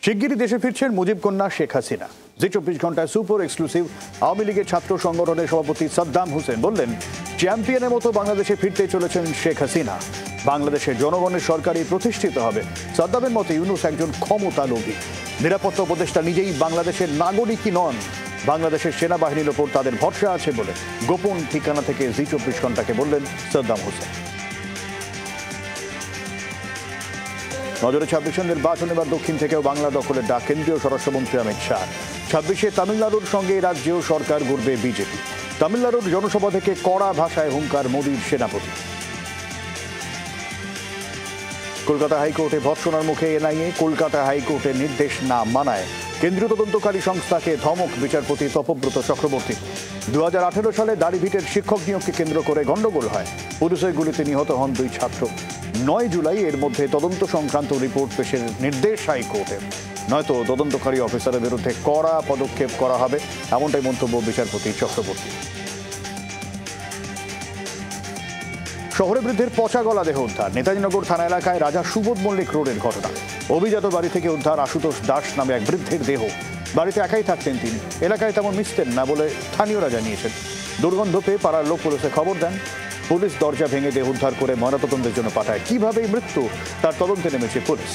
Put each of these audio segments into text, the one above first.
শিগগিরই দেশে ফিরছেন মুজিব কন্যা শেখ হাসিনা। জি 24 ঘন্টায় সুপার এক্সক্লুসিভ আওয়ামী লীগের ছাত্র সংগঠনের সভাপতি সাদ্দাম হোসেন বললেন, চ্যাম্পিয়নের মতো বাংলাদেশে ফিরতে চলেছেন শেখ হাসিনা। বাংলাদেশের জনগণের সরকারই প্রতিষ্ঠিত হবে। সাদ্দামের মতে ইউনূস একজন ক্ষমতা লোভী। নিরাপত্তা উপদেষ্টা নিজেই বাংলাদেশের নাগরিকই নন। বাংলাদেশের সেনাবাহিনীর ওপর তাদের ভরসা আছে বলে গোপন ঠিকানা থেকে জি 24 ঘন্টাকে বললেন সাদ্দাম হোসেন। নজরে 26 নির্বাচন। এবার দক্ষিণ থেকেও বাংলা দখলের ডাক কেন্দ্রীয় স্বরাষ্ট্রমন্ত্রী অমিত শাহ। 26-এ তামিলনাড়ুর সঙ্গে রাজ্যেও সরকার গড়বে বিজেপি। তামিলনাড়ুর জনসভা থেকে কড়া ভাষায় হুঙ্কার মোদীর সেনাপতি। কলকাতা হাইকোর্টে ভৎসনার মুখে এনআইএ। কলকাতা হাইকোর্টের নির্দেশ না মানায় কেন্দ্রীয় তদন্তকারী সংস্থাকে ধমক বিচারপতি তপব্রত চক্রবর্তী। 2018 সালে দাড়িভিটের শিক্ষক নিয়োগকে কেন্দ্র করে গন্ডগোল হয়। পুলিশের গুলিতে নিহত হন 2 ছাত্র। 9 জুলাই এর মধ্যে তদন্ত সংক্রান্ত রিপোর্ট পেশের নির্দেশ হাইকোর্টের। নয়তো তদন্তকারী অফিসারের বিরুদ্ধে কড়া পদক্ষেপ করা হবে, এমনটাই মন্তব্য বিচারপতি চক্রবর্তী। শহরে বৃদ্ধের পচা গলা দেহ উদ্ধার। নেতাজিনগর থানা এলাকায় রাজা সুবোধ মল্লিক রোডের ঘটনা। অভিজাত বাড়ি থেকে উদ্ধার আশুতোষ দাস নামে এক বৃদ্ধের দেহ। বাড়িতে একাই থাকতেন তিনি। এলাকায় তেমন মিশতেন না বলে স্থানীয়রা জানিয়েছেন। দুর্গন্ধ পেয়ে পাড়ার লোক পুলিশে খবর দেন। পুলিশ দরজা ভেঙে দেহ উদ্ধার করে ময়নাতদন্তের জন্য পাঠায়। কিভাবে মৃত্যু তার তদন্তে নেমেছে পুলিশ।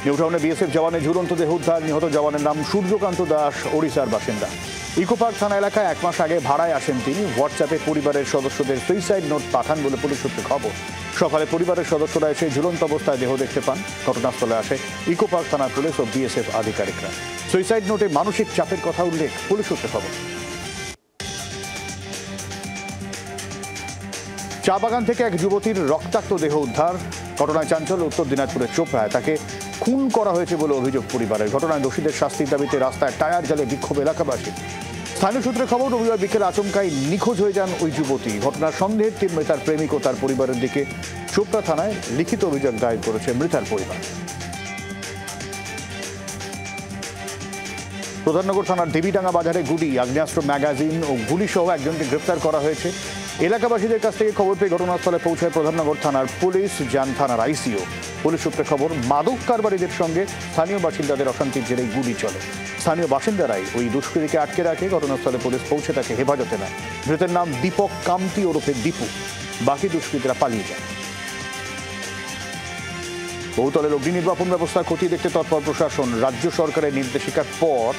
নিউটাউনে বিএসএফ জওয়ানের ঝুলন্ত দেহ উদ্ধার। নিহত জওয়ানের নাম সূর্যকান্ত দাস, ওড়িশার বাসিন্দা। ইকোপার্ক থানা এলাকায় 1 মাস আগে ভাড়ায় আসেন তিনি। হোয়াটসঅ্যাপে পরিবারের সদস্যদের সুইসাইড নোট পাঠান বলে পুলিশ সূত্রে খবর। সকালে পরিবারের সদস্যরা এসে ঝুলন্ত অবস্থায় দেহ দেখতে পান। ঘটনাস্থলে আসে ইকোপার্ক থানার পুলিশ ও বিএসএফ আধিকারিকরা। সুইসাইড নোটে মানসিক চাপের কথা উল্লেখ, পুলিশ সূত্রে খবর। চা বাগান থেকে এক যুবতীর রক্তাক্ত দেহ উদ্ধার। ঘটনায় চাঞ্চল্য উত্তর দিনাজপুরের চোপড়ায়। তাকে খুন করা হয়েছে বলে অভিযোগ পরিবারের। ঘটনায় দোষীদের শাস্তির দাবিতে রাস্তায় টায়ার জ্বালে বিক্ষোভ এলাকাবাসী। স্থানীয় সূত্রে খবর, রবিবার বিকেলে আচমকাই নিখোঁজ হয়ে যান ওই যুবতী। ঘটনার সন্দেহের তীব্র তার প্রেমিক ও তার পরিবারের দিকে চোপড়া থানায় লিখিত অভিযোগ দায়ের করেছে মৃতার পরিবার। প্রধাননগর থানার দেবীডাঙ্গা বাজারে গুলি, আগ্নেয়াস্ত্র, ম্যাগাজিন ও গুলি সহ একজনকে গ্রেফতার করা হয়েছে। এলাকাবাসীদের কাছ থেকে খবর পেয়ে ঘটনাস্থলে পৌঁছায় প্রধাননগর থানার পুলিশ, যান থানার আইসিও। পুলিশ সূত্রে খবর, মাদক কারবারিদের সঙ্গে স্থানীয় বাসিন্দাদের অশান্তির জেরেই গুলি চলে। স্থানীয় বাসিন্দারাই ওই দুষ্কৃতীকে আটকে রাখে। ঘটনাস্থলে পুলিশ পৌঁছে তাকে হেফাজতে নেয়। ধৃতের নাম দীপক কামতি ওরফে দীপু। বাকি দুষ্কৃতীরা পালিয়ে যায়। বহুতলের অগ্নি নির্বাপন ব্যবস্থা খতিয়ে দেখতে তৎপর প্রশাসন। রাজ্য সরকারের নির্দেশিকার পর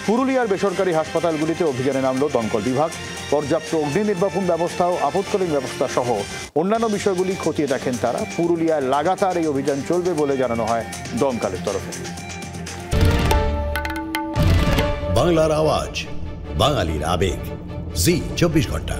পুরুলিয়ার বেসরকারি হাসপাতালগুলিতে অভিযানে নামল দমকল বিভাগ। পর্যাপ্ত অগ্নি নির্বাপন ব্যবস্থা ও আপৎকালীন ব্যবস্থা সহ অন্যান্য বিষয়গুলি খতিয়ে দেখেন তারা। পুরুলিয়ায় লাগাতার এই অভিযান চলবে বলে জানানো হয় দমকলের তরফে। বাংলার আওয়াজ, বাঙালির আবেগ, জি 24 ঘন্টা।